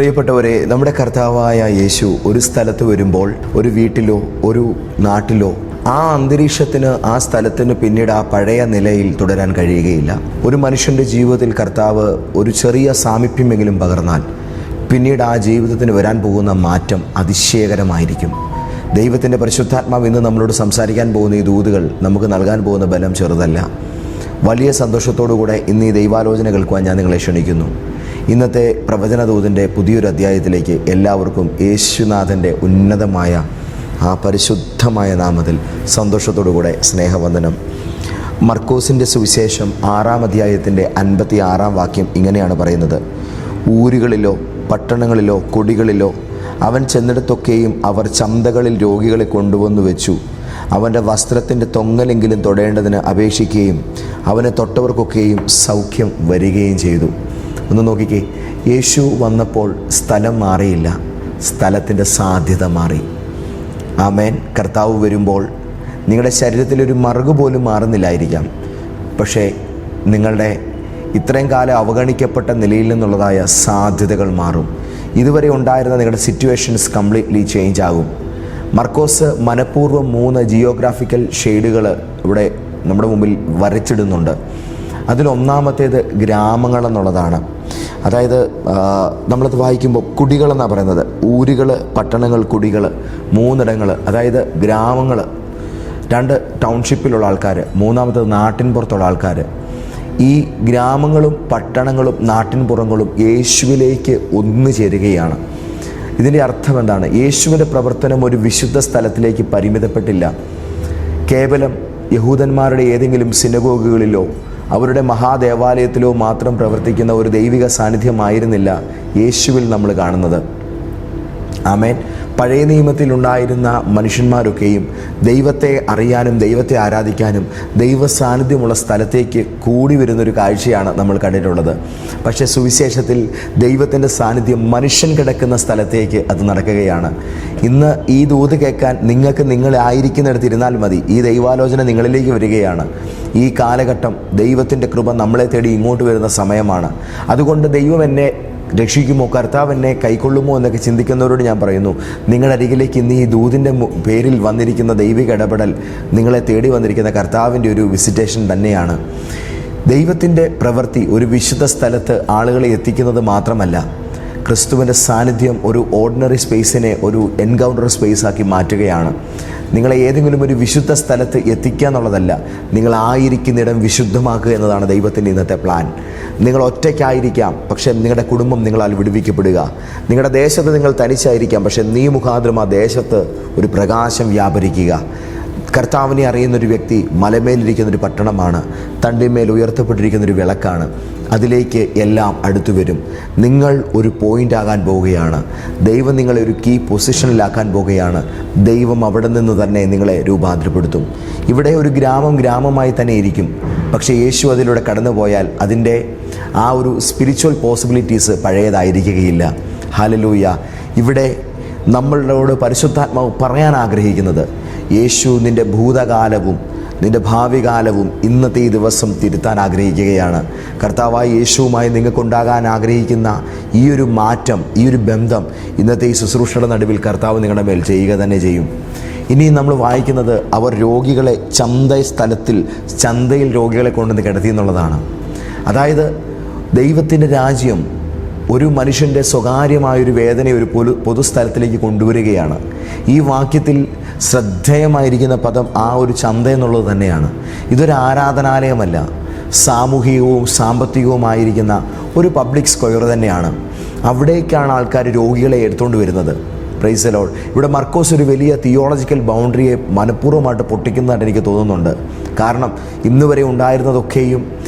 പ്രിയപ്പെട്ടവരെ, നമ്മുടെ കർത്താവായ യേശു ഒരു സ്ഥലത്ത് വരുമ്പോൾ, ഒരു വീട്ടിലോ ഒരു നാട്ടിലോ ആ അന്തരീക്ഷത്തിന്, ആ സ്ഥലത്തിന് പിന്നീട് ആ പഴയ നിലയിൽ തുടരാൻ കഴിയുകയില്ല. ഒരു മനുഷ്യൻ്റെ ജീവിതത്തിൽ കർത്താവ് ഒരു ചെറിയ സാമീപ്യമെങ്കിലും പകർന്നാൽ പിന്നീട് ആ ജീവിതത്തിന് വരാൻ പോകുന്ന മാറ്റം അതിശയകരമായിരിക്കും. ദൈവത്തിൻ്റെ പരിശുദ്ധാത്മാവ് ഇന്ന് നമ്മളോട് സംസാരിക്കാൻ പോകുന്ന ഈ ദൂതുകൾ നമുക്ക് നൽകാൻ പോകുന്ന ബലം ചെറുതല്ല. വലിയ സന്തോഷത്തോടുകൂടെ ഇന്ന് ഈ ദൈവാലോചന കേൾക്കുവാൻ ഞാൻ നിങ്ങളെ ക്ഷണിക്കുന്നു. ഇന്നത്തെ പ്രവചനദൂതിൻ്റെ പുതിയൊരു അധ്യായത്തിലേക്ക് എല്ലാവർക്കും യേശുനാഥൻ്റെ ഉന്നതമായ ആ പരിശുദ്ധമായ നാമത്തിൽ സന്തോഷത്തോടുകൂടെ സ്നേഹവന്ദനം. മർക്കോസിൻ്റെ സുവിശേഷം 6-ാം അധ്യായത്തിൻ്റെ 56-ാം വാക്യം ഇങ്ങനെയാണ് പറയുന്നത്: ഊരുകളിലോ പട്ടണങ്ങളിലോ കുടികളിലോ അവൻ ചെന്നിടത്തൊക്കെയും അവർ ചന്തകളിൽ രോഗികളെ കൊണ്ടുവന്നു വെച്ചു. അവൻ്റെ വസ്ത്രത്തിൻ്റെ തൊങ്ങലെങ്കിലും തൊടേണ്ടതിന് അപേക്ഷിക്കുകയും അവനെ തൊട്ടവർക്കൊക്കെയും സൗഖ്യം വരികയും ചെയ്തു. ഒന്ന് നോക്കിക്കേ, യേശു വന്നപ്പോൾ സ്ഥലം മാറിയില്ല, സ്ഥലത്തിൻ്റെ സാധ്യത മാറി. ആമേൻ. കർത്താവ് വരുമ്പോൾ നിങ്ങളുടെ ശരീരത്തിലൊരു മറുക് പോലും മാറുന്നില്ലായിരിക്കാം, പക്ഷേ നിങ്ങളുടെ ഇത്രയും കാലം അവഗണിക്കപ്പെട്ട നിലയിൽ നിന്നുള്ളതായ സാധ്യതകൾ മാറും. ഇതുവരെ ഉണ്ടായിരുന്ന നിങ്ങളുടെ സിറ്റുവേഷൻസ് കംപ്ലീറ്റ്ലി ചേഞ്ച് ആകും. മർക്കോസ് മനഃപൂർവ്വം 3 ജിയോഗ്രാഫിക്കൽ ഷെയ്ഡുകൾ ഇവിടെ നമ്മുടെ മുമ്പിൽ വരച്ചിടുന്നുണ്ട്. അതിലൊന്നാമത്തേത് ഗ്രാമങ്ങളെന്നുള്ളതാണ്. അതായത് നമ്മളത് വായിക്കുമ്പോൾ കുടികളെന്നാണ് പറയുന്നത്. ഊരുകൾ, പട്ടണങ്ങൾ, കുടികൾ, 3 ഇടങ്ങൾ. അതായത് ഗ്രാമങ്ങൾ 2 ടൗൺഷിപ്പിലുള്ള ആൾക്കാർ, 3ാമത്തേത് നാട്ടിൻ പുറത്തുള്ള ആൾക്കാർ. ഈ ഗ്രാമങ്ങളും പട്ടണങ്ങളും നാട്ടിൻപുറങ്ങളും യേശുവിലേക്ക് ഒന്നു ചേരുകയാണ്. ഇതിൻ്റെ അർത്ഥം എന്താണ്? യേശുവിൻ്റെ പ്രവർത്തനം ഒരു വിശുദ്ധ സ്ഥലത്തിലേക്ക് പരിമിതപ്പെട്ടില്ല. കേവലം യഹൂദന്മാരുടെ ഏതെങ്കിലും സിനഗോഗുകളിലോ അവരുടെ മഹാദേവാലയത്തിലോ മാത്രം പ്രവർത്തിക്കുന്ന ഒരു ദൈവിക സാന്നിധ്യമായിരുന്നില്ല യേശുവിൽ നമ്മൾ കാണുന്നത്. ആമേൻ. പഴയ നിയമത്തിലുണ്ടായിരുന്ന മനുഷ്യന്മാരൊക്കെയും ദൈവത്തെ അറിയാനും ദൈവത്തെ ആരാധിക്കാനും ദൈവ സാന്നിധ്യമുള്ള സ്ഥലത്തേക്ക് കൂടി വരുന്നൊരു കാഴ്ചയാണ് നമ്മൾ കണ്ടിട്ടുള്ളത്. പക്ഷേ സുവിശേഷത്തിൽ ദൈവത്തിൻ്റെ സാന്നിധ്യം മനുഷ്യൻ കിടക്കുന്ന സ്ഥലത്തേക്ക് അത് നടക്കുകയാണ്. ഇന്ന് ഈ ദൂത് കേൾക്കാൻ നിങ്ങൾക്ക് നിങ്ങളായിരിക്കുന്നിടത്ത് ഇരുന്നാൽ മതി. ഈ ദൈവാലോചന നിങ്ങളിലേക്ക് വരികയാണ്. ഈ കാലഘട്ടം ദൈവത്തിൻ്റെ കൃപ നമ്മളെ തേടി ഇങ്ങോട്ട് വരുന്ന സമയമാണ്. അതുകൊണ്ട് ദൈവം എന്നെ രക്ഷിക്കുമോ, കർത്താവ് എന്നെ കൈക്കൊള്ളുമോ എന്നൊക്കെ ചിന്തിക്കുന്നവരോട് ഞാൻ പറയുന്നു, നിങ്ങളുടെ അരികിലേക്ക് ഇന്ന് ഈ ദൂതിൻ്റെ പേരിൽ വന്നിരിക്കുന്ന ദൈവിക ഇടപെടൽ, നിങ്ങളെ തേടി വന്നിരിക്കുന്ന കർത്താവിൻ്റെ ഒരു വിസിറ്റേഷൻ തന്നെയാണ്. ദൈവത്തിൻ്റെ പ്രവൃത്തി ഒരു വിശുദ്ധ സ്ഥലത്ത് ആളുകളെ എത്തിക്കുന്നത് മാത്രമല്ല, ക്രിസ്തുവിൻ്റെ സാന്നിധ്യം ഒരു ഓർഡിനറി സ്പേസിനെ ഒരു എൻകൗണ്ടർ സ്പേസാക്കി മാറ്റുകയാണ്. നിങ്ങളെ ഏതെങ്കിലും ഒരു വിശുദ്ധ സ്ഥലത്ത് എത്തിക്കുക എന്നുള്ളതല്ല, നിങ്ങളായിരിക്കുന്നിടം വിശുദ്ധമാക്കുക എന്നതാണ് ദൈവത്തിൻ്റെ ഇന്നത്തെ പ്ലാൻ. നിങ്ങൾ ഒറ്റയ്ക്കായിരിക്കാം, പക്ഷേ നിങ്ങളുടെ കുടുംബം നിങ്ങളാൽ വിടുവിക്കപ്പെടുക. നിങ്ങളുടെ ദേശത്ത് നിങ്ങൾ തനിച്ചായിരിക്കാം, പക്ഷേ നീ മുഖാന്തരം ആ ദേശത്ത് ഒരു പ്രകാശം വ്യാപരിക്കുക. കർത്താവിനെ അറിയുന്നൊരു വ്യക്തി മലമേലിരിക്കുന്നൊരു പട്ടണമാണ്, തണ്ടിന്മേൽ ഉയർത്തപ്പെട്ടിരിക്കുന്നൊരു വിളക്കാണ്. അതിലേക്ക് എല്ലാം അടുത്തു വരും. നിങ്ങൾ ഒരു പോയിൻ്റ് ആകാൻ പോവുകയാണ്. ദൈവം നിങ്ങളെ ഒരു കീ പൊസിഷനിലാക്കാൻ പോവുകയാണ്. ദൈവം അവിടെ നിന്ന് തന്നെ നിങ്ങളെ രൂപാന്തരപ്പെടുത്തും. ഇവിടെ ഒരു ഗ്രാമം ഗ്രാമമായി തന്നെ ഇരിക്കും, പക്ഷേ യേശു അതിലൂടെ കടന്നു പോയാൽ അതിൻ്റെ ആ ഒരു സ്പിരിച്വൽ പോസിബിലിറ്റീസ് പഴയതായിരിക്കുകയില്ല. ഹല്ലേലൂയ. ഇവിടെ നമ്മളോട് പരിശുദ്ധാത്മാവ് പറയാൻ ആഗ്രഹിക്കുന്നത്, യേശു നിൻ്റെ ഭൂതകാലവും നിൻ്റെ ഭാവി കാലവും ഇന്നത്തെ ഈ ദിവസം തിരുത്താൻ ആഗ്രഹിക്കുകയാണ്. കർത്താവായ യേശുവുമായി നിങ്ങൾക്കുണ്ടാകാൻ ആഗ്രഹിക്കുന്ന ഈ ഒരു മാറ്റം, ഈ ഒരു ബന്ധം ഇന്നത്തെ ഈ ശുശ്രൂഷയുടെ നടുവിൽ കർത്താവ് നിങ്ങളുടെ മേൽ ചെയ്യുക തന്നെ ചെയ്യും. ഇനി നമ്മൾ വായിക്കുന്നത്, അവർ രോഗികളെ ചന്തയിൽ രോഗികളെ കൊണ്ടുവന്ന് കിടത്തി എന്നുള്ളതാണ്. അതായത് ദൈവത്തിൻ്റെ രാജ്യം ഒരു മനുഷ്യൻ്റെ സ്വകാര്യമായൊരു വേദനയെ ഒരു പൊതുസ്ഥലത്തിലേക്ക് കൊണ്ടുവരികയാണ്. ഈ വാക്യത്തിൽ ശ്രദ്ധേയമായിരിക്കുന്ന പദം ആ ഒരു ചന്ത എന്നുള്ളത് തന്നെയാണ്. ഇതൊരു ആരാധനാലയമല്ല, സാമൂഹികവും സാമ്പത്തികവുമായിരിക്കുന്ന ഒരു പബ്ലിക് സ്ക്വയർ തന്നെയാണ്. അവിടേക്കാണ് ആൾക്കാർ രോഗികളെ എടുത്തുകൊണ്ട് വരുന്നത്. Praise the Lord. ഇവിടെ മർക്കോസ് ഒരു വലിയ തിയോളജിക്കൽ ബൗണ്ടറിയെ മനഃപൂർവ്വമായിട്ട് പൊട്ടിക്കുന്നതായിട്ട് എനിക്ക് തോന്നുന്നുണ്ട്. കാരണം ഇന്ന് വരെ ഉണ്ടായിരുന്നതൊക്കെയും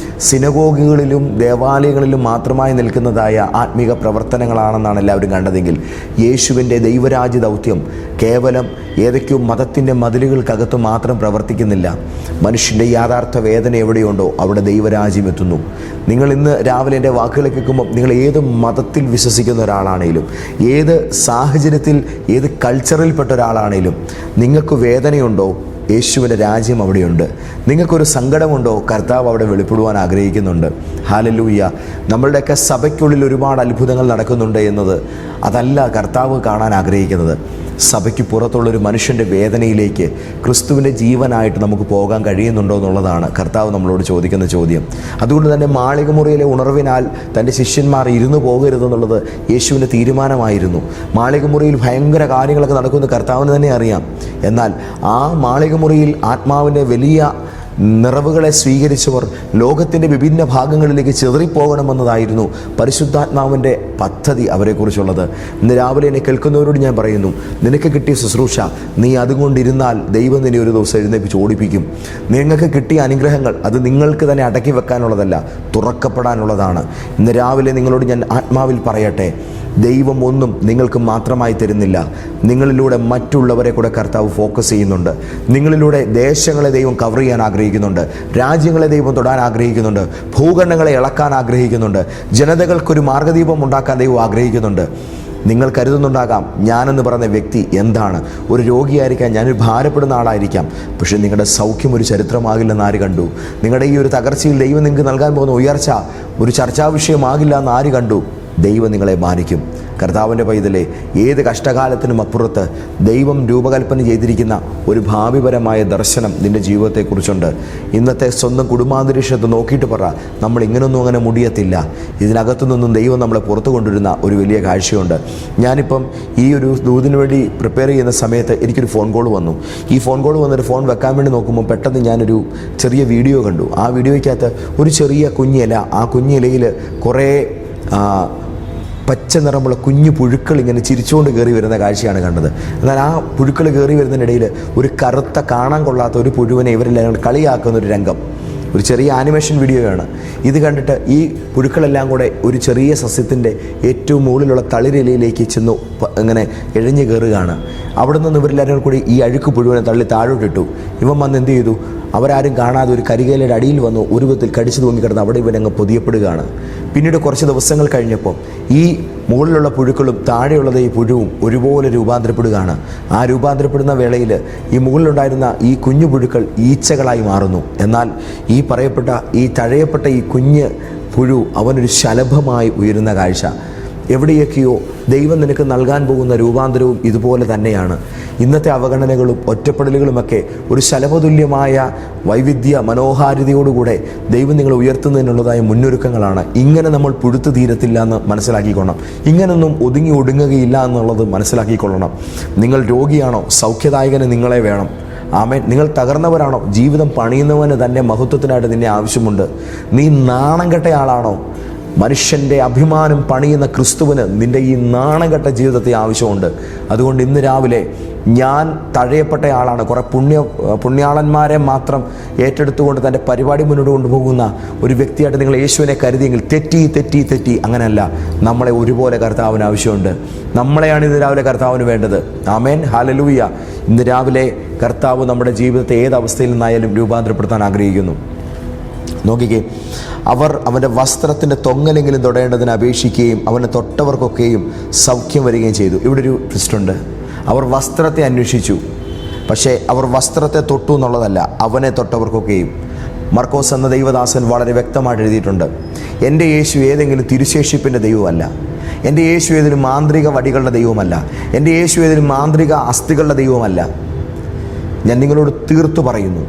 സിനഗോഗുകളിലും ദേവാലയങ്ങളിലും മാത്രമായി നിൽക്കുന്നതായ ആത്മീക പ്രവർത്തനങ്ങളാണെന്നാണ് എല്ലാവരും കണ്ടതെങ്കിൽ, യേശുവിൻ്റെ ദൈവരാജ്യ ദൗത്യം കേവലം ഏതൊക്കെയോ മതത്തിൻ്റെ മതിലുകൾക്കകത്ത് മാത്രം പ്രവർത്തിക്കുന്നില്ല. മനുഷ്യൻ്റെ യാഥാർത്ഥ വേദന എവിടെയുണ്ടോ അവിടെ ദൈവരാജ്യം എത്തുന്നു. നിങ്ങൾ ഇന്ന് രാവിലെ എൻ്റെ വാക്കുകൾ കേൾക്കുമ്പോൾ, നിങ്ങൾ ഏത് മതത്തിൽ വിശ്വസിക്കുന്ന ഒരാളാണെങ്കിലും, ഏത് സാഹചര്യത്തിൽ ഏത് കൾച്ചറിൽപ്പെട്ട ഒരാളാണെങ്കിലും, നിങ്ങൾക്ക് വേദനയുണ്ടോ, യേശുവിൻ്റെ രാജ്യം അവിടെയുണ്ട്. നിങ്ങൾക്കൊരു സങ്കടമുണ്ടോ? കർത്താവ് അവിടെ വെളിപ്പെടുവാൻ ആഗ്രഹിക്കുന്നുണ്ട്. ഹല്ലേലൂയ. നമ്മളുടെയൊക്കെ സഭയ്ക്കുള്ളിൽ ഒരുപാട് അത്ഭുതങ്ങൾ നടക്കുന്നുണ്ട് എന്നത് അതല്ല കർത്താവ് കാണാൻ ആഗ്രഹിക്കുന്നത്. സഭയ്ക്ക് പുറത്തുള്ളൊരു മനുഷ്യൻ്റെ വേദനയിലേക്ക് ക്രിസ്തുവിൻ്റെ ജീവനായിട്ട് നമുക്ക് പോകാൻ കഴിയുന്നുണ്ടോ എന്നുള്ളതാണ് കർത്താവ് നമ്മളോട് ചോദിക്കുന്ന ചോദ്യം. അതുകൊണ്ട് തന്നെ മാളികമുറിയിലെ ഉണർവിനാൽ തൻ്റെ ശിഷ്യന്മാർ ഇരുന്നു പോകരുതെന്നുള്ളത് യേശുവിൻ്റെ തീരുമാനമായിരുന്നു. മാളികമുറിയിൽ ഭയങ്കര കാര്യങ്ങളൊക്കെ നടക്കുമെന്ന് കർത്താവിന് തന്നെ അറിയാം. എന്നാൽ ആ മാളികമുറിയിൽ ആത്മാവിൻ്റെ വലിയ നിറവുകളെ സ്വീകരിച്ചവർ ലോകത്തിൻ്റെ വിഭിന്ന ഭാഗങ്ങളിലേക്ക് ചിതറിപ്പോകണമെന്നതായിരുന്നു പരിശുദ്ധാത്മാവിൻ്റെ പദ്ധതി അവരെക്കുറിച്ചുള്ളത്. ഇന്ന് രാവിലെ എന്നെ കേൾക്കുന്നവരോട് ഞാൻ പറയുന്നു, നിനക്ക് കിട്ടിയ ശുശ്രൂഷ നീ അതുകൊണ്ടിരുന്നാൽ ദൈവം നിന്നെ ഒരു ദിവസം എഴുന്നേൽപ്പിച്ച് ഓടിപ്പിക്കും. നിങ്ങൾക്ക് കിട്ടിയ അനുഗ്രഹങ്ങൾ അത് നിങ്ങൾക്ക് തന്നെ അടക്കി വെക്കാനുള്ളതല്ല, തുറക്കപ്പെടാനുള്ളതാണ്. ഇന്ന് രാവിലെ നിങ്ങളോട് ഞാൻ ആത്മാവിൽ പറയട്ടെ, ദൈവം ഒന്നും നിങ്ങൾക്ക് മാത്രമായി തരുന്നില്ല. നിങ്ങളിലൂടെ മറ്റുള്ളവരെ കൂടെ കർത്താവ് ഫോക്കസ് ചെയ്യുന്നുണ്ട്. നിങ്ങളിലൂടെ ദേശങ്ങളെ ദൈവം കവർ ചെയ്യാൻ ആഗ്രഹിക്കുന്നുണ്ട്. രാജ്യങ്ങളെ ദൈവം തൊടാൻ ആഗ്രഹിക്കുന്നുണ്ട്. ഭൂഖണ്ഡങ്ങളെ ഇളക്കാൻ ആഗ്രഹിക്കുന്നുണ്ട്. ജനതകൾക്കൊരു മാർഗദീപം ഉണ്ടാക്കാൻ ദൈവം ആഗ്രഹിക്കുന്നുണ്ട്. നിങ്ങൾ കരുതുന്നുണ്ടാകാം, ഞാനെന്ന് പറയുന്ന വ്യക്തി എന്താണ്? ഒരു രോഗിയായിരിക്കാം, ഞാനൊരു ഭാരപ്പെടുന്ന ആളായിരിക്കാം. പക്ഷേ നിങ്ങളുടെ സൗഖ്യം ഒരു ചരിത്രമാകില്ലെന്ന് ആര് കണ്ടു? നിങ്ങളുടെ ഈ ഒരു തകർച്ചയിൽ ദൈവം നിങ്ങൾക്ക് നൽകാൻ പോകുന്ന ഉയർച്ച ഒരു ചർച്ചാ വിഷയമാകില്ല എന്ന് ആര് കണ്ടു? ദൈവം നിങ്ങളെ മാനിക്കും. കർത്താവിൻ്റെ പൈതലെ, ഏത് കഷ്ടകാലത്തിനും അപ്പുറത്ത് ദൈവം രൂപകൽപ്പന ചെയ്തിരിക്കുന്ന ഒരു ഭാവിപരമായ ദർശനം നിൻ്റെ ജീവിതത്തെക്കുറിച്ചുണ്ട്. ഇന്നത്തെ സ്വന്തം കുടുംബാന്തരീക്ഷത്തെ നോക്കിയിട്ട് പറ, നമ്മൾ ഇങ്ങനൊന്നും അങ്ങനെ മുടിയത്തില്ല. ഇതിനകത്തു നിന്നും ദൈവം നമ്മളെ പുറത്തു കൊണ്ടുവരുന്ന ഒരു വലിയ കാഴ്ചയുണ്ട്. ഞാനിപ്പം ഈ ഒരു ദൂതിന് വേണ്ടി പ്രിപ്പയർ ചെയ്യുന്ന സമയത്ത് എനിക്കൊരു ഫോൺ കോൾ വന്നു. ഈ ഫോൺ കോൾ വന്നൊരു ഫോൺ വെക്കാൻ വേണ്ടി നോക്കുമ്പോൾ പെട്ടെന്ന് ഞാനൊരു ചെറിയ വീഡിയോ കണ്ടു. ആ വീഡിയോയ്ക്കകത്ത് ഒരു ചെറിയ കുഞ്ഞില, ആ കുഞ്ഞിലയിൽ കുറേ പച്ച നിറമുള്ള കുഞ്ഞു പുഴുക്കൾ ഇങ്ങനെ ചിരിച്ചുകൊണ്ട് കയറി വരുന്ന കാഴ്ചയാണ് കണ്ടത്. എന്നാൽ ആ പുഴുക്കൾ കയറി വരുന്നതിനിടയിൽ ഒരു കറുത്ത കാണാൻ കൊള്ളാത്ത ഒരു പുഴുവിനെ ഇവരെല്ലാം കളിയാക്കുന്ന ഒരു രംഗം, ഒരു ചെറിയ ആനിമേഷൻ വീഡിയോയാണ്. ഇത് കണ്ടിട്ട് ഈ പുഴുക്കളെല്ലാം കൂടെ ഒരു ചെറിയ സസ്യത്തിൻ്റെ ഏറ്റവും മുകളിലുള്ള തളിരിലയിലേക്ക് ചെന്നു ഇങ്ങനെ എഴഞ്ഞു കയറുകയാണ്. അവിടെ നിന്ന് ഇവരെല്ലാവരും കൂടി ഈ അഴുക്ക് പുഴുവിനെ തള്ളി താഴോട്ടിട്ടു. ഇവൻ വന്ന് എന്ത് ചെയ്തു? അവരാരും കാണാതെ ഒരു കരികേലയുടെ അടിയിൽ വന്നു ഒരു വിധത്തിൽ കടിച്ചു തൂങ്ങിക്കിടന്ന് അവിടെ ഇവനങ്ങ് പൊതിയപ്പെടുകയാണ്. പിന്നീട് കുറച്ച് ദിവസങ്ങൾ കഴിഞ്ഞപ്പോൾ ഈ മുകളിലുള്ള പുഴുക്കളും താഴെയുള്ളത് ഈ പുഴുവും ഒരുപോലെ രൂപാന്തരപ്പെടുകയാണ്. ആ രൂപാന്തരപ്പെടുന്ന വേളയിൽ ഈ മുകളിലുണ്ടായിരുന്ന ഈ കുഞ്ഞു പുഴുക്കൾ ഈച്ചകളായി മാറുന്നു. എന്നാൽ ഈ പറയപ്പെട്ട ഈ തഴയപ്പെട്ട ഈ കുഞ്ഞ് പുഴു അവനൊരു ശലഭമായി ഉയരുന്ന കാഴ്ച. എവിടെയൊക്കെയോ ദൈവം നിനക്ക് നൽകാൻ പോകുന്ന രൂപാന്തരവും ഇതുപോലെ തന്നെയാണ്. ഇന്നത്തെ അവഗണനകളും ഒറ്റപ്പെടലുകളുമൊക്കെ ഒരു ശലഭതുല്യമായ വൈവിധ്യ മനോഹാരിതയോടുകൂടെ ദൈവം നിങ്ങളെ ഉയർത്തുന്നതിനുള്ളതായ മുന്നൊരുക്കങ്ങളാണ്. ഇങ്ങനെ നമ്മൾ പുഴുത്തു തീരത്തില്ല എന്ന് മനസ്സിലാക്കിക്കൊള്ളണം. ഇങ്ങനൊന്നും ഒതുങ്ങി ഒടുങ്ങുകയില്ല എന്നുള്ളത് മനസ്സിലാക്കിക്കൊള്ളണം. നിങ്ങൾ രോഗിയാണോ? സൗഖ്യദായകന് നിങ്ങളെ വേണം. ആമേൻ. നിങ്ങൾ തകർന്നവരാണോ? ജീവിതം പണിയുന്നവന് തന്നെ മഹത്വത്തിനായിട്ട് നിന്നെ ആവശ്യമുണ്ട്. നീ നാണം കെട്ടയാളാണോ? മനുഷ്യൻ്റെ അഭിമാനം പണിയുന്ന ക്രിസ്തുവിന് നിൻ്റെ ഈ നാണംകെട്ട ജീവിതത്തെ ആവശ്യമുണ്ട്. അതുകൊണ്ട് ഇന്ന് രാവിലെ ഞാൻ തഴയപ്പെട്ട ആളാണ്, കുറേ പുണ്യാളന്മാരെ മാത്രം ഏറ്റെടുത്തുകൊണ്ട് തൻ്റെ പരിപാടി മുന്നോട്ട് കൊണ്ടുപോകുന്ന ഒരു വ്യക്തിയായിട്ട് നിങ്ങൾ യേശുവിനെ കരുതിയെങ്കിൽ തെറ്റി. അങ്ങനെയല്ല, നമ്മളെ ഒരുപോലെ കർത്താവിന് ആവശ്യമുണ്ട്. നമ്മളെയാണ് ഇന്ന് രാവിലെ കർത്താവിന് വേണ്ടത്. ആമേൻ, ഹല്ലേലൂയ. ഇന്ന് രാവിലെ കർത്താവ് നമ്മുടെ ജീവിതത്തെ ഏത് അവസ്ഥയിൽ നിന്നായാലും രൂപാന്തരപ്പെടുത്താൻ ആഗ്രഹിക്കുന്നു. നോക്കിക്കേ, അവർ അവൻ്റെ വസ്ത്രത്തിൻ്റെ തൊങ്ങലെങ്കിലും തൊടേണ്ടതിന് അപേക്ഷിക്കുകയും അവനെ തൊട്ടവർക്കൊക്കെയും സൗഖ്യം വരികയും ചെയ്തു. ഇവിടെ ഒരു ട്വിസ്റ്റുണ്ട്. അവർ വസ്ത്രത്തെ അന്വേഷിച്ചു, പക്ഷേ അവർ വസ്ത്രത്തെ തൊട്ടു എന്നുള്ളതല്ല, അവനെ തൊട്ടവർക്കൊക്കെയും. മർക്കോസ് എന്ന ദൈവദാസൻ വളരെ വ്യക്തമായിട്ട് എഴുതിയിട്ടുണ്ട്, എൻ്റെ യേശു ഏതെങ്കിലും തിരുശേഷിപ്പിൻ്റെ ദൈവമല്ല, എൻ്റെ യേശു ഏതെങ്കിലും മാന്ത്രിക വടികളുടെ ദൈവമല്ല, എൻ്റെ യേശു ഏതെങ്കിലും മാന്ത്രിക അസ്ഥികളുടെ ദൈവമല്ല. ഞാൻ നിങ്ങളോട് തീർത്തു പറയുന്നു,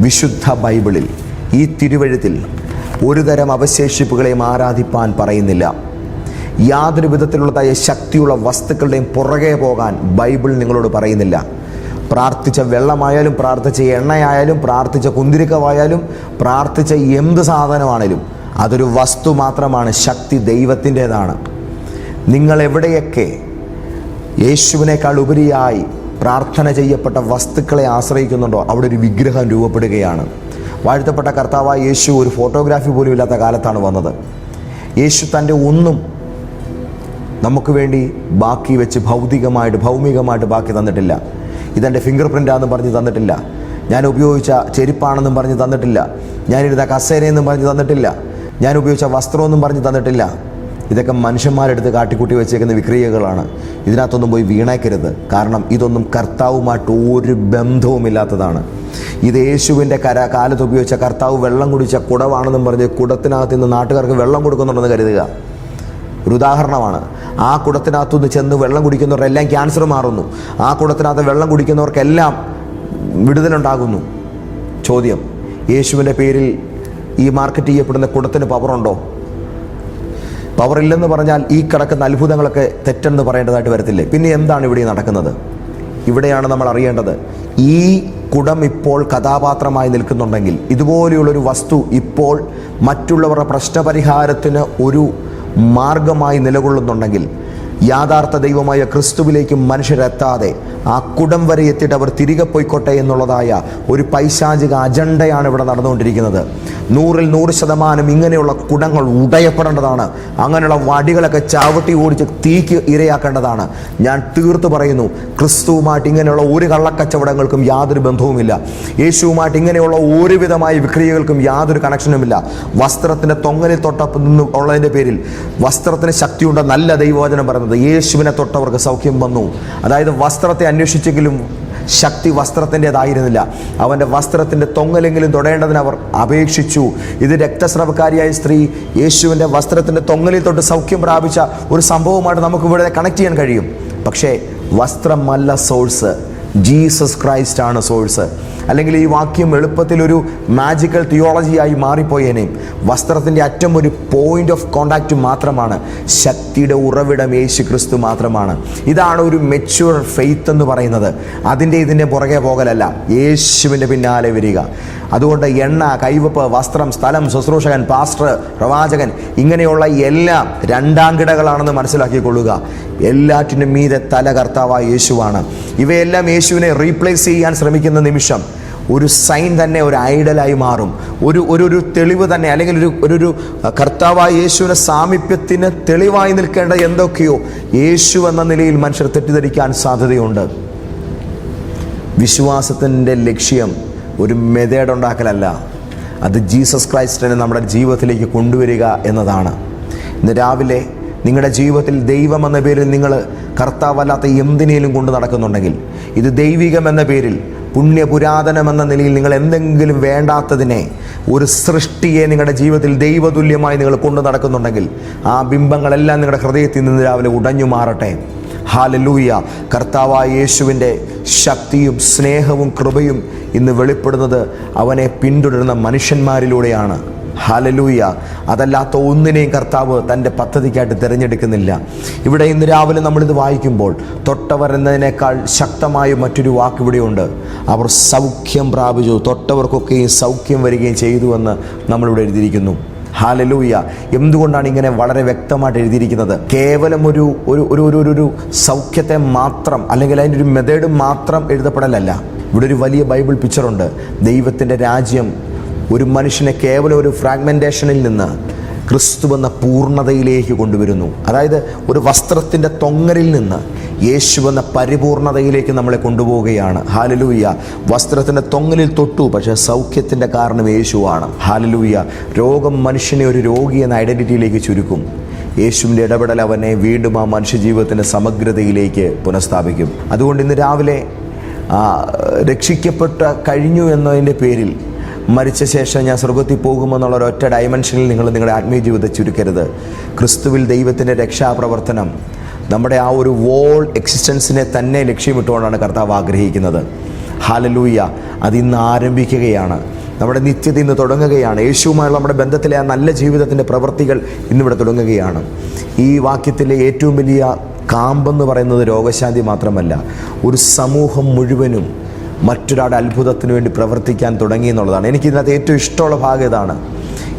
വിശുദ്ധ ബൈബിളിൽ ഈ തിരുവെഴുത്തിൽ ഒരു തരം അവശേഷിപ്പുകളെയും ആരാധിപ്പാൻ പറയുന്നില്ല. യാതൊരു വിധത്തിലുള്ളതായ ശക്തിയുള്ള വസ്തുക്കളുടെയും പുറകെ പോകാൻ ബൈബിൾ നിങ്ങളോട് പറയുന്നില്ല. പ്രാർത്ഥിച്ച വെള്ളമായാലും, പ്രാർത്ഥിച്ച എണ്ണയായാലും, പ്രാർത്ഥിച്ച കുന്തിരിക്കമായാലും, പ്രാർത്ഥിച്ച എന്ത് സാധനമാണേലും അതൊരു വസ്തു മാത്രമാണ്. ശക്തി ദൈവത്തിൻ്റേതാണ്. നിങ്ങൾ എവിടെയൊക്കെ യേശുവിനേക്കാൾ ഉപരിയായി പ്രാർത്ഥന ചെയ്യപ്പെട്ട വസ്തുക്കളെ ആശ്രയിക്കുന്നുണ്ടോ അവിടെ ഒരു വിഗ്രഹം രൂപപ്പെടുകയാണ്. വാഴ്ത്തപ്പെട്ട കർത്താവായ യേശു ഒരു ഫോട്ടോഗ്രാഫി പോലും ഇല്ലാത്ത കാലത്താണ് വന്നത്. യേശു തൻ്റെ ഒന്നും നമുക്ക് വേണ്ടി ബാക്കി വെച്ച് ഭൗമികമായിട്ട് ബാക്കി തന്നിട്ടില്ല. ഇതെൻ്റെ ഫിംഗർ പ്രിൻ്റാണെന്ന് പറഞ്ഞ് തന്നിട്ടില്ല. ഞാൻ ഉപയോഗിച്ച ചെരുപ്പാണെന്നും പറഞ്ഞ് തന്നിട്ടില്ല. ഞാനിരുന്ന കസേരയെന്നും പറഞ്ഞ് തന്നിട്ടില്ല. ഞാൻ ഉപയോഗിച്ച വസ്ത്രമൊന്നും പറഞ്ഞ് തന്നിട്ടില്ല. ഇതൊക്കെ മനുഷ്യന്മാരെടുത്ത് കാട്ടിക്കൂട്ടി വെച്ചേക്കുന്ന വിക്രിയകളാണ്. ഇതിനകത്തൊന്നും പോയി വീണേക്കരുത്. കാരണം ഇതൊന്നും കർത്താവുമായിട്ട് ഒരു ബന്ധവുമില്ലാത്തതാണ്. ഇത് യേശുവിൻ്റെ കാലത്ത് ഉപയോഗിച്ച കർത്താവ് വെള്ളം കുടിച്ച കുടവാണെന്നും പറഞ്ഞ് കുടത്തിനകത്ത് നിന്ന് നാട്ടുകാർക്ക് വെള്ളം കൊടുക്കുന്നുണ്ടെന്ന് കരുതുക. ഒരു ഉദാഹരണമാണ്. ആ കുടത്തിനകത്തുനിന്ന് ചെന്ന് വെള്ളം കുടിക്കുന്നവരെല്ലാം ക്യാൻസർ മാറുന്നു. ആ കുടത്തിനകത്ത് വെള്ളം കുടിക്കുന്നവർക്കെല്ലാം വിടുതലുണ്ടാകുന്നു. ചോദ്യം, യേശുവിൻ്റെ പേരിൽ ഈ മാർക്കറ്റ് ചെയ്യപ്പെടുന്ന കുടത്തിന് പവറുണ്ടോ? പവറില്ലെന്ന് പറഞ്ഞാൽ ഈ കിടക്കുന്ന അത്ഭുതങ്ങളൊക്കെ തെറ്റെന്ന് പറയേണ്ടതായിട്ട് വരത്തില്ലേ? പിന്നെ എന്താണ് ഇവിടെ നടക്കുന്നത്? ഇവിടെയാണ് നമ്മൾ അറിയേണ്ടത്. ഈ കുടം ഇപ്പോൾ കഥാപാത്രമായി നിൽക്കുന്നുണ്ടെങ്കിൽ, ഇതുപോലെയുള്ളൊരു വസ്തു ഇപ്പോൾ മറ്റുള്ളവരുടെ പ്രശ്നപരിഹാരത്തിന് ഒരു മാർഗമായി നിലകൊള്ളുന്നുണ്ടെങ്കിൽ, യാഥാർത്ഥ ദൈവമായ ക്രിസ്തുവിലേക്ക് മനുഷ്യരെത്താതെ ആ കുടം വരെ എത്തിയിട്ട് അവർ തിരികെ പോയിക്കോട്ടെ എന്നുള്ളതായ ഒരു പൈശാചിക അജണ്ടയാണ് ഇവിടെ നടന്നുകൊണ്ടിരിക്കുന്നത്. 100% ഇങ്ങനെയുള്ള കുടങ്ങൾ ഉടയപ്പെടേണ്ടതാണ്. അങ്ങനെയുള്ള വടികളൊക്കെ ചവിട്ടി ഓടിച്ച് തീക്ക് ഇരയാക്കേണ്ടതാണ്. ഞാൻ തീർത്തു പറയുന്നു, ക്രിസ്തുവുമായിട്ട് ഇങ്ങനെയുള്ള ഒരു കള്ളക്കച്ചവടങ്ങൾക്കും യാതൊരു ബന്ധവുമില്ല. യേശുവുമായിട്ട് ഇങ്ങനെയുള്ള ഒരുവിധമായ വിക്രിയകൾക്കും യാതൊരു കണക്ഷനുമില്ല. വസ്ത്രത്തിൻ്റെ തൊങ്ങലിൽ തൊട്ടപ്പം നിന്ന് ഉള്ളതിൻ്റെ പേരിൽ വസ്ത്രത്തിന് ശക്തിയുണ്ട് നല്ല ദൈവവചനം പറയുന്നത്. യേശുവിനെ തൊട്ടവർക്ക് സൗഖ്യം വന്നു. അതായത് വസ്ത്രത്തെ അന്വേഷിച്ചെങ്കിലും ശക്തി വസ്ത്രത്തിൻ്റെതായിരുന്നില്ല. അവൻ്റെ വസ്ത്രത്തിൻ്റെ തൊങ്ങലെങ്കിലും തൊടേണ്ടതിന് അവർ അപേക്ഷിച്ചു. ഇത് രക്തസ്രവക്കാരിയായ സ്ത്രീ യേശുവിൻ്റെ വസ്ത്രത്തിൻ്റെ തൊങ്ങലിൽ തൊട്ട് സൗഖ്യം പ്രാപിച്ച ഒരു സംഭവമായിട്ട് നമുക്ക് ഇവിടെ കണക്ട് ചെയ്യാൻ കഴിയും. പക്ഷേ വസ്ത്രമല്ല സോഴ്സ്, ജീസസ് ക്രൈസ്റ്റ് ആണ് സോഴ്സ്. അല്ലെങ്കിൽ ഈ വാക്യം എളുപ്പത്തിലൊരു മാജിക്കൽ തിയോളജിയായി മാറിപ്പോയേനെയും. വസ്ത്രത്തിൻ്റെ അറ്റം ഒരു പോയിന്റ് ഓഫ് കോണ്ടാക്റ്റ് മാത്രമാണ്. ശക്തിയുടെ ഉറവിടം യേശു ക്രിസ്തു മാത്രമാണ്. ഇതാണ് ഒരു മെച്യൂർ ഫെയ്ത്ത് എന്ന് പറയുന്നത്. ഇതിൻ്റെ പുറകെ പോകലല്ല, യേശുവിൻ്റെ പിന്നാലെ വരിക. അതുകൊണ്ട് എണ്ണ, കൈവപ്പ്, വസ്ത്രം, സ്ഥലം, ശുശ്രൂഷകൻ, പാസ്റ്റർ, പ്രവാചകൻ, ഇങ്ങനെയുള്ള എല്ലാം രണ്ടാം കിടകളാണെന്ന് മനസ്സിലാക്കിക്കൊള്ളുക. എല്ലാറ്റിനും മീതെ തല കർത്താവായ യേശുവാണ്. ഇവയെല്ലാം യേശുവിനെ റീപ്ലേസ് ചെയ്യാൻ ശ്രമിക്കുന്ന നിമിഷം ഒരു സൈൻ തന്നെ ഒരു ഐഡലായി മാറും. ഒരു തെളിവ് തന്നെ, അല്ലെങ്കിൽ ഒരു കർത്താവായ യേശുവിൻ്റെ സാമീപ്യത്തിന് തെളിവായി നിൽക്കേണ്ട എന്തൊക്കെയോ യേശു എന്ന നിലയിൽ മനുഷ്യർ തെറ്റിദ്ധരിക്കാൻ സാധ്യതയുണ്ട്. വിശ്വാസത്തിൻ്റെ ലക്ഷ്യം ഒരു മെത്തേഡ് ഉണ്ടാക്കലല്ല, അത് ജീസസ് ക്രൈസ്റ്റിനെ നമ്മുടെ ജീവിതത്തിലേക്ക് കൊണ്ടുവരിക എന്നതാണ്. ഇന്ന് രാവിലെ നിങ്ങളുടെ ജീവിതത്തിൽ ദൈവം എന്ന പേരിൽ നിങ്ങൾ കർത്താവല്ലാത്ത എന്തിനേലും കൊണ്ട് നടക്കുന്നുണ്ടെങ്കിൽ, ഇത് ദൈവികം എന്ന പേരിൽ, പുണ്യപുരാതനം എന്ന നിലയിൽ നിങ്ങൾ എന്തെങ്കിലും വേണ്ടാത്തതിനെ, ഒരു സൃഷ്ടിയെ നിങ്ങളുടെ ജീവിതത്തിൽ ദൈവതുല്യമായി നിങ്ങൾ കൊണ്ടു നടക്കുന്നുണ്ടെങ്കിൽ, ആ ബിംബങ്ങളെല്ലാം നിങ്ങളുടെ ഹൃദയത്തിൽ നിന്ന് രാവിലെ ഉടഞ്ഞു മാറട്ടെ. ഹല്ലേലൂയ. കർത്താവായ യേശുവിൻ്റെ ശക്തിയും സ്നേഹവും കൃപയും ഇന്ന് വെളിപ്പെടുന്നത് അവനെ പിന്തുടരുന്ന മനുഷ്യന്മാരിലൂടെയാണ്. ഹല്ലേലൂയ. അതല്ലാത്ത ഒന്നിനെയും കർത്താവ് തൻ്റെ പദ്ധതിക്കായിട്ട് തിരഞ്ഞെടുക്കുന്നില്ല. ഇവിടെ ഇന്ന് രാവിലെ നമ്മളിത് വായിക്കുമ്പോൾ തൊട്ടവർ എന്നതിനേക്കാൾ ശക്തമായ മറ്റൊരു വാക്ക് ഇവിടെയുണ്ട്. അവർ സൗഖ്യം പ്രാപിച്ചു, തൊട്ടവർക്കൊക്കെയും സൗഖ്യം വരികയും ചെയ്തുവെന്ന് നമ്മളിവിടെ എഴുതിയിരിക്കുന്നു. ഹല്ലേലൂയ. എന്തുകൊണ്ടാണ് ഇങ്ങനെ വളരെ വ്യക്തമായിട്ട് എഴുതിയിരിക്കുന്നത്? കേവലം ഒരു സൗഖ്യത്തെ മാത്രം, അല്ലെങ്കിൽ അതിൻ്റെ ഒരു മെത്തേഡ് മാത്രം എഴുതപ്പെടലല്ല. ഇവിടെ ഒരു വലിയ ബൈബിൾ പിക്ചറുണ്ട്. ദൈവത്തിൻ്റെ രാജ്യം ഒരു മനുഷ്യനെ കേവലം ഒരു ഫ്രാഗ്മെൻറ്റേഷനിൽ നിന്ന് ക്രിസ്തു എന്ന പൂർണ്ണതയിലേക്ക് കൊണ്ടുവരുന്നു. അതായത് ഒരു വസ്ത്രത്തിൻ്റെ തൊങ്ങലിൽ നിന്ന് യേശു എന്ന പരിപൂർണതയിലേക്ക് നമ്മളെ കൊണ്ടുപോവുകയാണ്. ഹല്ലേലൂയ. വസ്ത്രത്തിൻ്റെ തൊങ്ങലിൽ തൊട്ടു, പക്ഷേ സൗഖ്യത്തിൻ്റെ കാരണം യേശുവാണ്. ഹല്ലേലൂയ. രോഗം മനുഷ്യനെ ഒരു രോഗി എന്ന ഐഡൻറ്റിറ്റിയിലേക്ക് ചുരുക്കും. യേശുവിൻ്റെ ഇടപെടൽ അവനെ വീണ്ടും ആ മനുഷ്യജീവിതത്തിൻ്റെ സമഗ്രതയിലേക്ക് പുനഃസ്ഥാപിക്കും. അതുകൊണ്ട് ഇന്ന് രാവിലെ രക്ഷിക്കപ്പെട്ട കഴിഞ്ഞു എന്നതിൻ്റെ പേരിൽ മരിച്ച ശേഷം ഞാൻ സ്വർഗത്തിൽ പോകുമെന്നുള്ള ഒരൊറ്റ ഡയമെൻഷനിൽ നിങ്ങൾ നിങ്ങളുടെ ആത്മീയ ജീവിതത്തെ ചുരുക്കരുത്. ക്രിസ്തുവിൽ ദൈവത്തിൻ്റെ രക്ഷാപ്രവർത്തനം നമ്മുടെ ആ ഒരു വോൾ എക്സിസ്റ്റൻസിനെ തന്നെ ലക്ഷ്യമിട്ടുകൊണ്ടാണ് കർത്താവ് ആഗ്രഹിക്കുന്നത്. ഹല്ലേലൂയ. അതിന്ന് ആരംഭിക്കുകയാണ്. നമ്മുടെ നിത്യത ഇന്ന് തുടങ്ങുകയാണ്. യേശുവുമായുള്ള നമ്മുടെ ബന്ധത്തിലെ ആ നല്ല ജീവിതത്തിൻ്റെ പ്രവൃത്തികൾ ഇന്നിവിടെ തുടങ്ങുകയാണ്. ഈ വാക്യത്തിലെ ഏറ്റവും വലിയ കാമ്പെന്ന് പറയുന്നത് രോഗശാന്തി മാത്രമല്ല, ഒരു സമൂഹം മുഴുവനും മറ്റൊരാളുടെ അത്ഭുതത്തിന് വേണ്ടി പ്രവർത്തിക്കാൻ തുടങ്ങി എന്നുള്ളതാണ്. എനിക്കിതിനകത്ത് ഏറ്റവും ഇഷ്ടമുള്ള ഭാഗം ഇതാണ്.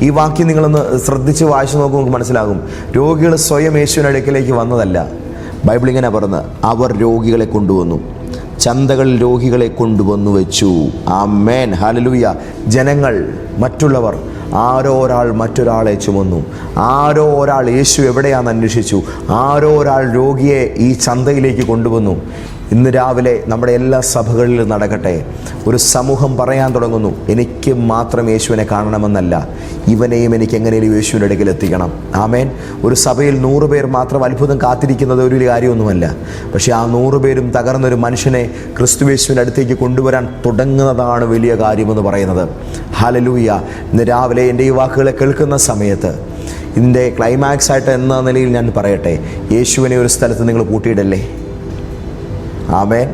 ഈ വാക്യം നിങ്ങളൊന്ന് ശ്രദ്ധിച്ച് വായിച്ചു നോക്കുമ്പോൾ നമുക്ക് മനസ്സിലാകും. രോഗികൾ സ്വയം യേശുവിൻ്റെ അടുക്കലേക്ക് വന്നതല്ല. ബൈബിൾ ഇങ്ങനെ പറഞ്ഞ്, അവർ രോഗികളെ കൊണ്ടുവന്നു, ചന്തകളിൽ രോഗികളെ കൊണ്ടുവന്നു വെച്ചു. ആമേൻ. ഹല്ലേലൂയ. ജനങ്ങൾ, മറ്റുള്ളവർ, ആരോ ഒരാൾ മറ്റൊരാളെ ചുമന്നു, ആരോ ഒരാൾ യേശു എവിടെയാണെന്ന് അന്വേഷിച്ചു, ആരോ ഒരാൾ രോഗിയെ ഈ ചന്തയിലേക്ക് കൊണ്ടുവന്നു. ഇന്ന് രാവിലെ നമ്മുടെ എല്ലാ സഭകളിലും നടക്കട്ടെ. ഒരു സമൂഹം പറയാൻ തുടങ്ങുന്നു, എനിക്ക് മാത്രം യേശുവിനെ കാണണമെന്നല്ല, ഇവനെയും എനിക്ക് എങ്ങനെയും യേശുവിൻ്റെ അടുക്കൽ എത്തിക്കണം. ആമേൻ. ഒരു സഭയിൽ 100 പേർ മാത്രം അത്ഭുതം കാത്തിരിക്കുന്നത് ഒരു കാര്യമൊന്നുമല്ല. പക്ഷേ ആ 100 പേരും തകർന്നൊരു മനുഷ്യനെ ക്രിസ്തുയേശുവിൻ്റെ അടുത്തേക്ക് കൊണ്ടുവരാൻ തുടങ്ങുന്നതാണ് വലിയ കാര്യമെന്ന് പറയുന്നത്. ഹല്ലേലൂയ. ഇന്ന് രാവിലെ എൻ്റെ ഈ വാക്കുകളെ കേൾക്കുന്ന സമയത്ത് ഇതിൻ്റെ ക്ലൈമാക്സ് ആയിട്ട് എന്ന നിലയിൽ ഞാൻ പറയട്ടെ, യേശുവിനെ ഒരു സ്ഥലത്ത് നിങ്ങൾ പൂട്ടിയിടല്ലേ. ആമേൻ.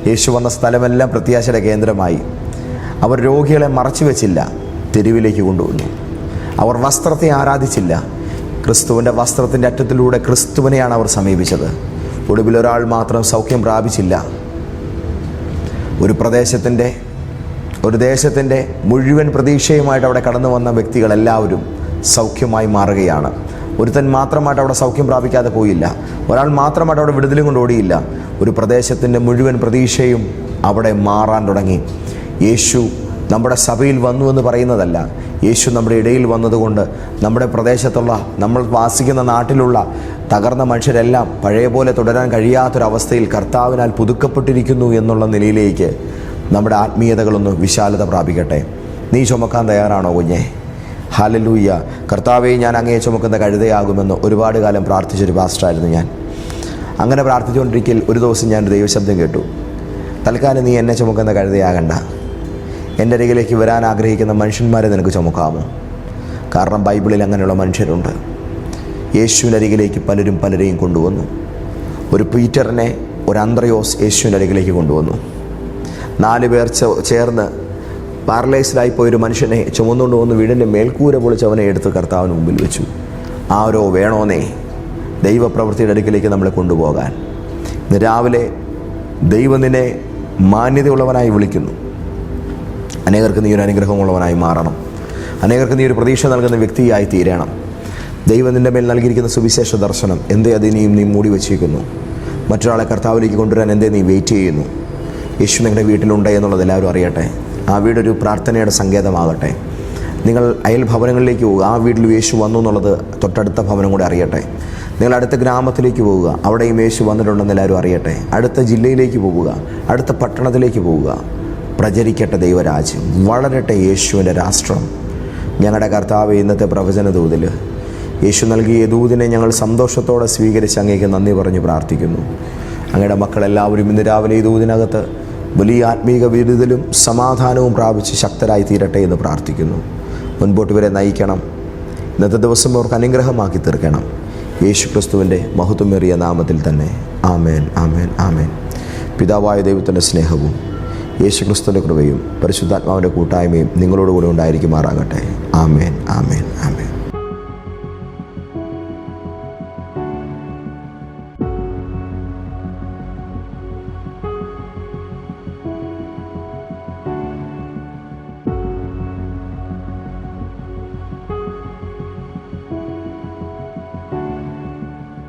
യേശു വന്ന സ്ഥലമെല്ലാം പ്രത്യാശയുടെ കേന്ദ്രമായി. അവർ രോഗികളെ മറച്ചു വെച്ചില്ല, തെരുവിലേക്ക് കൊണ്ടുവന്നു. അവർ വസ്ത്രത്തെ ആരാധിച്ചില്ല, ക്രിസ്തുവിൻ്റെ വസ്ത്രത്തിൻ്റെ അറ്റത്തിലൂടെ ക്രിസ്തുവിനെയാണ് അവർ സമീപിച്ചത്. ഒടുവിൽ ഒരാൾ മാത്രം സൗഖ്യം പ്രാപിച്ചില്ല. ഒരു ദേശത്തിൻ്റെ മുഴുവൻ പ്രതീക്ഷയുമായിട്ട് അവിടെ കടന്നു വന്ന വ്യക്തികളെല്ലാവരും സൗഖ്യമായി മാറുകയാണ്. ഒരുത്തൻ മാത്രമായിട്ട് അവിടെ സൗഖ്യം പ്രാപിക്കാതെ പോയില്ല. ഒരാൾ മാത്രമായിട്ട് അവിടെ വിടുതലും കൊണ്ട് ഓടിയില്ല. ഒരു പ്രദേശത്തിൻ്റെ മുഴുവൻ പ്രതീക്ഷയും അവിടെ മാറാൻ തുടങ്ങി. യേശു നമ്മുടെ സഭയിൽ വന്നു എന്ന് പറയുന്നതല്ല, യേശു നമ്മുടെ ഇടയിൽ വന്നതുകൊണ്ട് നമ്മുടെ പ്രദേശത്തുള്ള, നമ്മൾ വാസിക്കുന്ന നാട്ടിലുള്ള തകർന്ന മനുഷ്യരെല്ലാം പഴയ പോലെ തുടരാൻ കഴിയാത്തൊരവസ്ഥയിൽ കർത്താവിനാൽ പുതുക്കപ്പെട്ടിരിക്കുന്നു എന്നുള്ള നിലയിലേക്ക് നമ്മുടെ ആത്മീയതകളൊന്ന് വിശാലത പ്രാപിക്കട്ടെ. നീ ചുമക്കാൻ തയ്യാറാണോ കുഞ്ഞെ? ഹല്ലേലൂയ. കർത്താവേ, ഞാൻ അങ്ങയെ ചുമക്കുന്ന കഴുതയാകുമെന്ന് ഒരുപാട് കാലം പ്രാർത്ഥിച്ചൊരു പാസ്റ്ററായിരുന്നു ഞാൻ. അങ്ങനെ പ്രാർത്ഥിച്ചുകൊണ്ടിരിക്കൽ ഒരു ദിവസം ഞാനൊരു ദൈവശബ്ദം കേട്ടു, തൽക്കാലം നീ എന്നെ ചുമക്കുന്ന കഴുതയാകണ്ട, എൻ്റെ അരികിലേക്ക് വരാൻ ആഗ്രഹിക്കുന്ന മനുഷ്യന്മാരെ നിനക്ക് ചുമക്കാമോ? കാരണം ബൈബിളിൽ അങ്ങനെയുള്ള മനുഷ്യരുണ്ട്. യേശുവിൻ്റെ അരികിലേക്ക് പലരെയും കൊണ്ടുവന്നു. ഒരു പീറ്ററിനെ, ഒരു അന്ത്രയോസ് യേശുവിൻ്റെ അരികിലേക്ക് കൊണ്ടുവന്നു. 4 പേർ ചേർന്ന് പാരലൈസ്ഡായിപ്പോയൊരു മനുഷ്യനെ ചുമന്നുകൊണ്ട് വന്ന് വീടിൻ്റെ മേൽക്കൂര പൊളിച്ച് അവനെ എടുത്ത് കർത്താവിന് മുമ്പിൽ വെച്ചു. ആരോ വേണോന്നേ ദൈവപ്രവൃത്തിയുടെ അടുക്കിലേക്ക് നമ്മളെ കൊണ്ടുപോകാൻ. ഇന്ന് രാവിലെ ദൈവം നിന്നെ മാന്യതയുള്ളവനായി വിളിക്കുന്നു. അനേകർക്ക് നീ ഒരു അനുഗ്രഹമുള്ളവനായി മാറണം. അനേകർക്ക് നീ ഒരു പ്രതീക്ഷ നൽകുന്ന വ്യക്തിയായി തീരണം. ദൈവം നിൻ്റെ മേൽ നൽകിയിരിക്കുന്ന സുവിശേഷ ദർശനം എന്തേ അതിനെയും നീ മൂടി വച്ചിരിക്കുന്നു? മറ്റൊരാളെ കർത്താവിലേക്ക് കൊണ്ടുവരാൻ എന്തേ നീ വെയിറ്റ് ചെയ്യുന്നു? യേശു നിങ്ങളുടെ വീട്ടിലുണ്ട് എന്നുള്ളത് എല്ലാവരും അറിയട്ടെ. ആ വീടൊരു പ്രാർത്ഥനയുടെ സങ്കേതമാകട്ടെ. നിങ്ങൾ അയൽ ഭവനങ്ങളിലേക്ക് പോവുക, ആ വീട്ടിൽ യേശു വന്നു എന്നുള്ളത് തൊട്ടടുത്ത ഭവനം കൂടെ അറിയട്ടെ. നിങ്ങൾ അടുത്ത ഗ്രാമത്തിലേക്ക് പോവുക, അവിടെയും യേശു വന്നിട്ടുണ്ടെന്ന് എല്ലാവരും അറിയട്ടെ. അടുത്ത ജില്ലയിലേക്ക് പോവുക, അടുത്ത പട്ടണത്തിലേക്ക് പോവുക. പ്രചരിക്കട്ടെ ദൈവരാജ്യം, വളരട്ടെ യേശുവിൻ്റെ രാഷ്ട്രം. ഞങ്ങളുടെ കർത്താവ് ഇന്നത്തെ പ്രവചന ദൂതിൽ യേശു നൽകിയ ദൂതിനെ ഞങ്ങൾ സന്തോഷത്തോടെ സ്വീകരിച്ച് അങ്ങേക്ക് നന്ദി പറഞ്ഞ് പ്രാർത്ഥിക്കുന്നു. അങ്ങയുടെ മക്കളെല്ലാവരും ഇന്ന് രാവിലെ ഈ ദൂതിനകത്ത് വലിയ ആത്മീക വിരുദ്ധലും സമാധാനവും പ്രാപിച്ച് ശക്തരായി തീരട്ടെ എന്ന് പ്രാർത്ഥിക്കുന്നു. മുൻപോട്ട് വരെ നയിക്കണം. ഇന്നത്തെ ദിവസം അവർക്ക് അനുഗ്രഹമാക്കി തീർക്കണം. യേശു ക്രിസ്തുവിൻ്റെ മഹത്വമേറിയ നാമത്തിൽ തന്നെ. ആമേൻ, ആമേൻ, ആമേൻ. പിതാവായ ദൈവത്തിൻ്റെ സ്നേഹവും യേശു ക്രിസ്തുവിൻ്റെ കൃപയും പരിശുദ്ധാത്മാവിൻ്റെ കൂട്ടായ്മയും നിങ്ങളോടുകൂടി ഉണ്ടായിരിക്കുമാറാകട്ടെ. ആമേൻ, ആമേൻ.